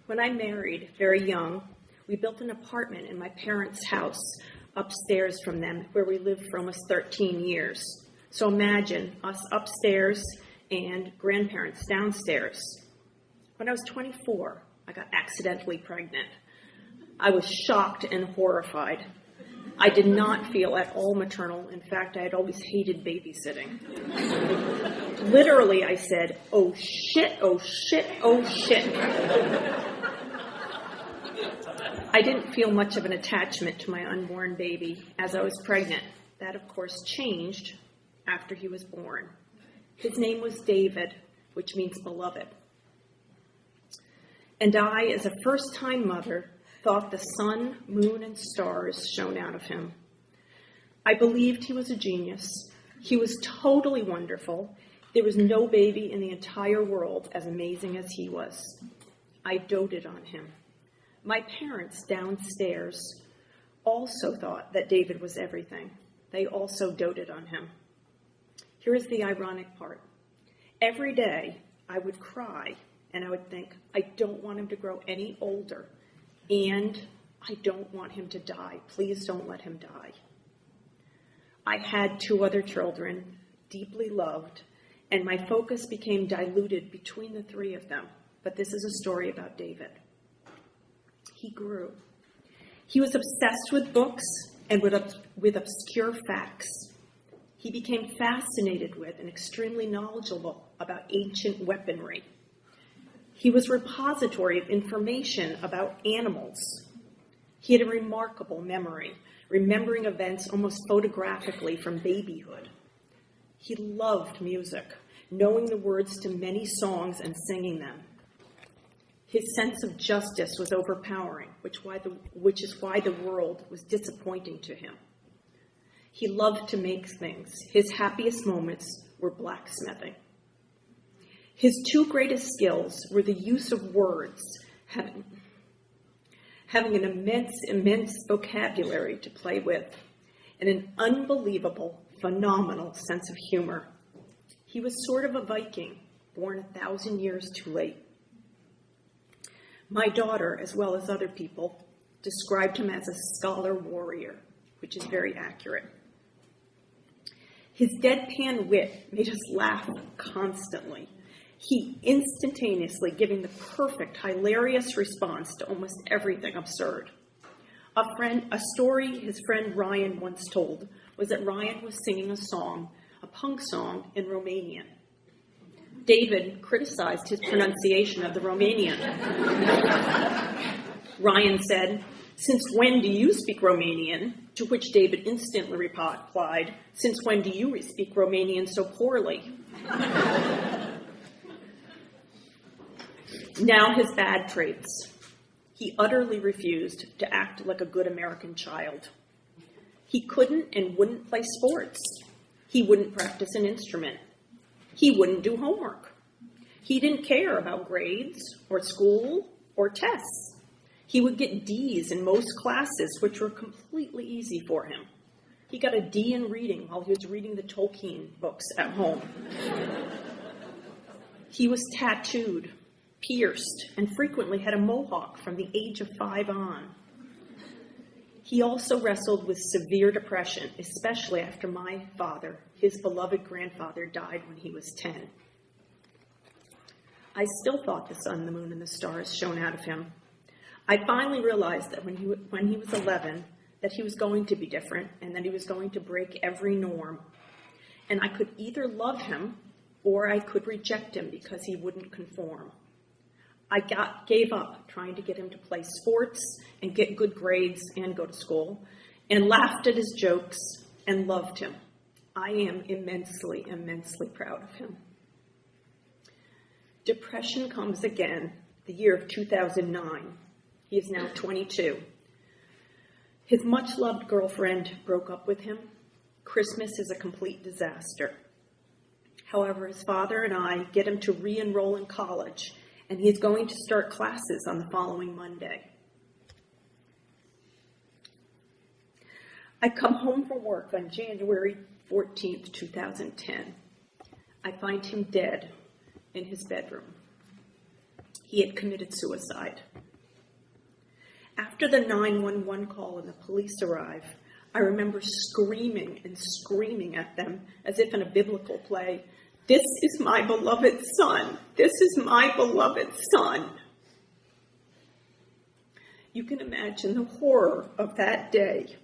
When I married, very young, we built an apartment in my parents' house upstairs from them, where we lived for almost 13 years. So imagine us upstairs and grandparents downstairs. When I was 24, I got accidentally pregnant. I was shocked and horrified. I did not feel at all maternal. In fact, I had always hated babysitting. Literally, I said, "Oh shit, oh shit, oh shit." I didn't feel much of an attachment to my unborn baby as I was pregnant. That, of course, changed after he was born. His name was David, which means beloved. And I, as a first-time mother, thought the sun, moon, and stars shone out of him. I believed he was a genius. He was totally wonderful. There was no baby in the entire world as amazing as he was. I doted on him. My parents downstairs also thought that David was everything. They also doted on him. Here is the ironic part. Every day I would cry and I would think, I don't want him to grow any older, and I don't want him to die. Please don't let him die. I had 2 other children, deeply loved, and my focus became diluted between the 3 of them. But this is a story about David. He grew. He was obsessed with books and with obscure facts. He became fascinated with and extremely knowledgeable about ancient weaponry. He was a repository of information about animals. He had a remarkable memory, remembering events almost photographically from babyhood. He loved music, knowing the words to many songs and singing them. His sense of justice was overpowering, which is why the world was disappointing to him. He loved to make things. His happiest moments were blacksmithing. His 2 greatest skills were the use of words, having an immense vocabulary to play with, and an unbelievable, phenomenal sense of humor. He was sort of a Viking, born 1,000 years too late. My daughter, as well as other people, described him as a scholar warrior, which is very accurate. His deadpan wit made us laugh constantly. He instantaneously giving the perfect, hilarious response to almost everything absurd. A story his friend Ryan once told was that Ryan was singing a punk song in Romanian. David criticized his pronunciation of the Romanian. Ryan said, "Since when do you speak Romanian?" To which David instantly replied, "Since when do you speak Romanian so poorly?" Now his bad traits. He utterly refused to act like a good American child. He couldn't and wouldn't play sports. He wouldn't practice an instrument. He wouldn't do homework. He didn't care about grades or school or tests. He would get D's in most classes, which were completely easy for him. He got a D in reading while he was reading the Tolkien books at home. He was tattooed, pierced, and frequently had a mohawk from the age of 5 on. He also wrestled with severe depression, especially after my father, his beloved grandfather, died when he was 10. I still thought the sun, the moon, and the stars shone out of him. I finally realized that when he was 11, that he was going to be different and that he was going to break every norm. And I could either love him or I could reject him because he wouldn't conform. I gave up trying to get him to play sports and get good grades and go to school, and laughed at his jokes and loved him. I am immensely, immensely proud of him. Depression comes again, the year of 2009. He is now 22. His much-loved girlfriend broke up with him. Christmas is a complete disaster. However, his father and I get him to re-enroll in college, and he's going to start classes on the following Monday. I come home from work on January 14th, 2010. I find him dead in his bedroom. He had committed suicide. After the 911 call and the police arrive, I remember screaming and screaming at them as if in a biblical play, "This is my beloved son. This is my beloved son." You can imagine the horror of that day,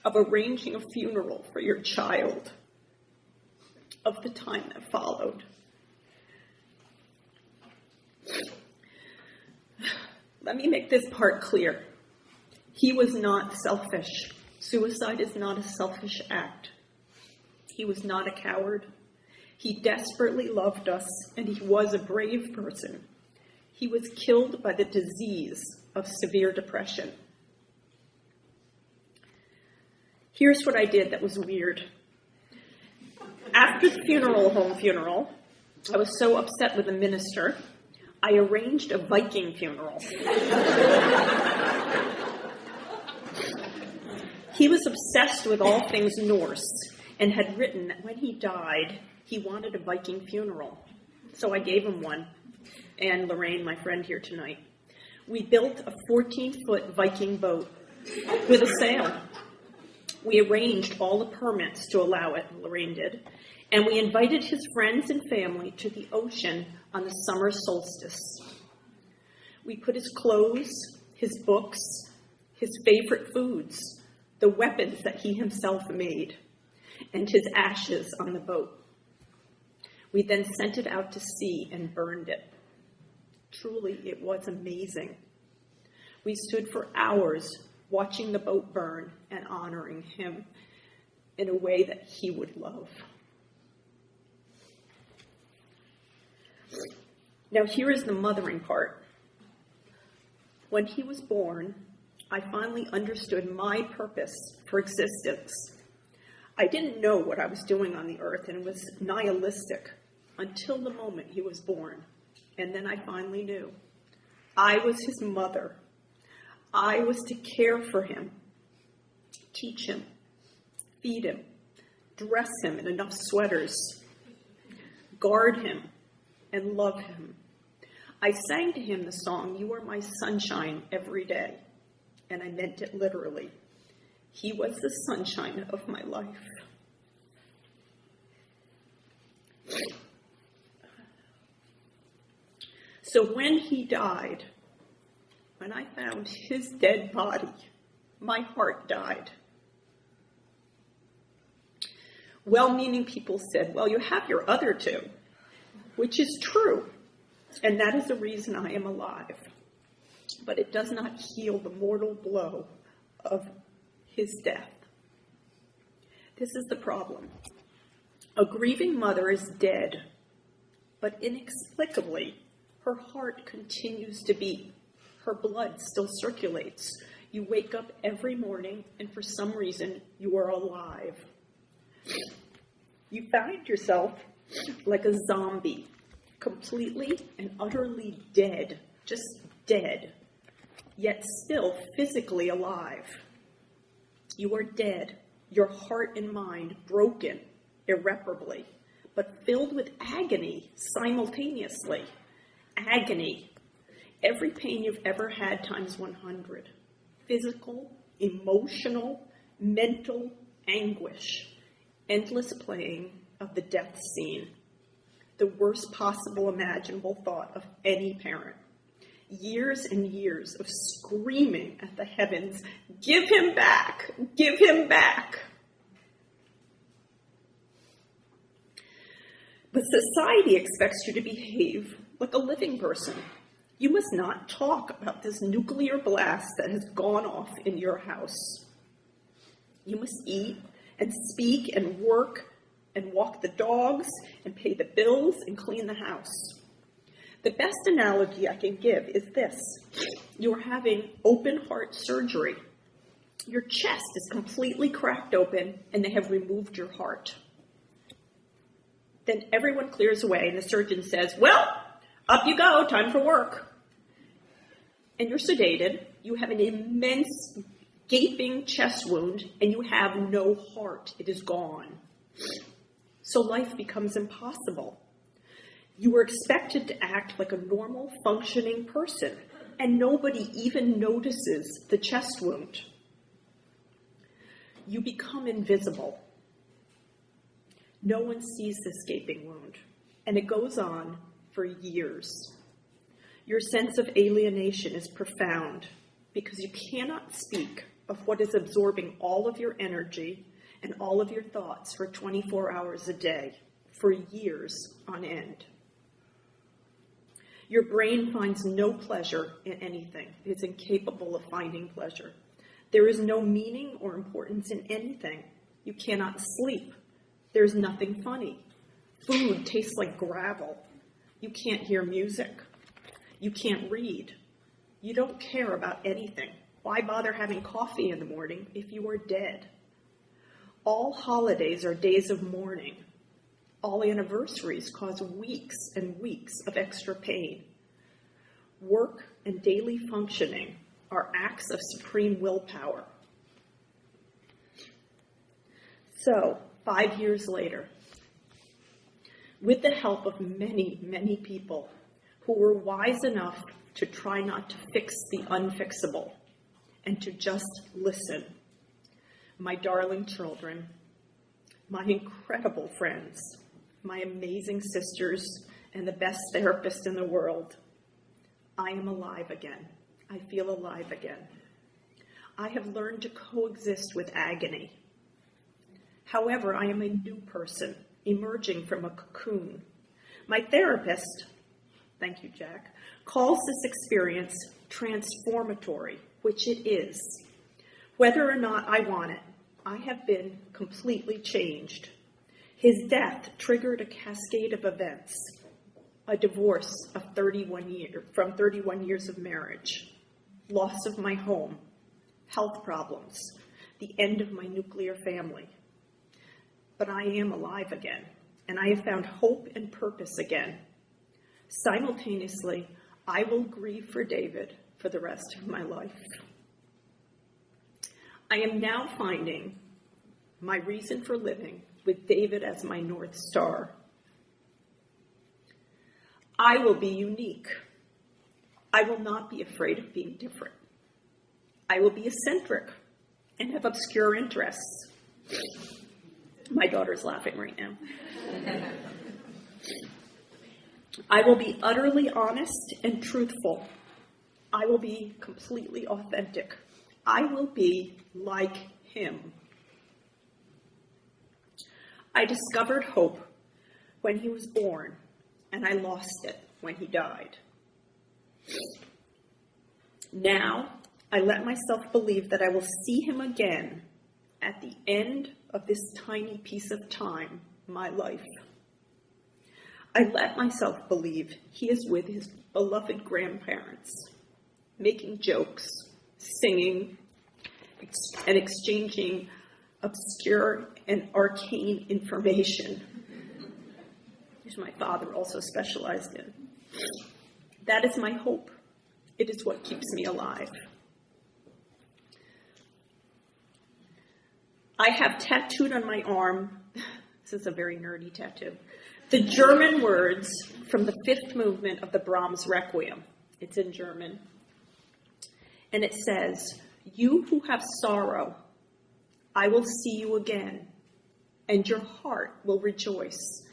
of arranging a funeral for your child, of the time that followed. Let me make this part clear. He was not selfish. Suicide is not a selfish act. He was not a coward. He desperately loved us, and he was a brave person. He was killed by the disease of severe depression. Here's what I did that was weird. After the home funeral, I was so upset with the minister, I arranged a Viking funeral. He was obsessed with all things Norse and had written that when he died, he wanted a Viking funeral. So I gave him one, and Lorraine, my friend here tonight. We built a 14-foot Viking boat with a sail. We arranged all the permits to allow it, Lorraine did, and we invited his friends and family to the ocean on the summer solstice. We put his clothes, his books, his favorite foods, the weapons that he himself made, and his ashes on the boat. We then sent it out to sea and burned it. Truly, it was amazing. We stood for hours watching the boat burn and honoring him in a way that he would love. Now, here is the mothering part. When he was born, I finally understood my purpose for existence. I didn't know what I was doing on the earth, and it was nihilistic until the moment he was born. And then I finally knew. I was his mother. I was to care for him, teach him, feed him, dress him in enough sweaters, guard him, and love him. I sang to him the song, "You Are My Sunshine," every day, and I meant it literally. He was the sunshine of my life. So when he died, when I found his dead body, my heart died. Well-meaning people said, "Well, you have your other two," which is true, and that is the reason I am alive. But it does not heal the mortal blow of his death. This is the problem. A grieving mother is dead, but inexplicably, her heart continues to beat. Her blood still circulates. You wake up every morning, and for some reason, you are alive. You find yourself like a zombie, completely and utterly dead, just dead, yet still physically alive. You are dead, your heart and mind broken irreparably, but filled with agony simultaneously. Agony. Every pain you've ever had times 100. Physical, emotional, mental anguish. Endless playing of the death scene. The worst possible imaginable thought of any parent. Years and years of screaming at the heavens, "Give him back! Give him back!" But society expects you to behave like a living person. You must not talk about this nuclear blast that has gone off in your house. You must eat and speak and work and walk the dogs and pay the bills and clean the house. The best analogy I can give is this. You're having open heart surgery. Your chest is completely cracked open and they have removed your heart. Then everyone clears away and the surgeon says, "Well, up you go, time for work." And you're sedated, you have an immense gaping chest wound, and you have no heart. It is gone. So life becomes impossible. You were expected to act like a normal, functioning person, and nobody even notices the chest wound. You become invisible. No one sees this gaping wound, and it goes on for years. Your sense of alienation is profound because you cannot speak of what is absorbing all of your energy and all of your thoughts for 24 hours a day, for years on end. Your brain finds no pleasure in anything. It is incapable of finding pleasure. There is no meaning or importance in anything. You cannot sleep. There's nothing funny. Food tastes like gravel. You can't hear music. You can't read. You don't care about anything. Why bother having coffee in the morning if you are dead? All holidays are days of mourning. All anniversaries cause weeks and weeks of extra pain. Work and daily functioning are acts of supreme willpower. So, 5 years later, with the help of many, many people who were wise enough to try not to fix the unfixable and to just listen, my darling children, my incredible friends, my amazing sisters, and the best therapist in the world, I am alive again. I feel alive again. I have learned to coexist with agony. However, I am a new person, emerging from a cocoon. My therapist, thank you, Jack, calls this experience transformatory, which it is. Whether or not I want it, I have been completely changed. His death triggered a cascade of events. A divorce of 31 years of marriage, loss of my home, health problems, the end of my nuclear family. But I am alive again, and I have found hope and purpose again. Simultaneously, I will grieve for David for the rest of my life. I am now finding my reason for living with David as my North Star. I will be unique. I will not be afraid of being different. I will be eccentric and have obscure interests. My daughter's laughing right now. I will be utterly honest and truthful. I will be completely authentic. I will be like him. I discovered hope when he was born, and I lost it when he died. Now, I let myself believe that I will see him again at the end of this tiny piece of time, my life. I let myself believe he is with his beloved grandparents, making jokes, singing, and exchanging obscure and arcane information, which my father also specialized in. That is my hope. It is what keeps me alive. I have tattooed on my arm, this is a very nerdy tattoo, the German words from the fifth movement of the Brahms Requiem. It's in German. And it says, "You who have sorrow, I will see you again, and your heart will rejoice,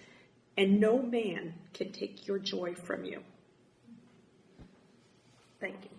and no man can take your joy from you." Thank you.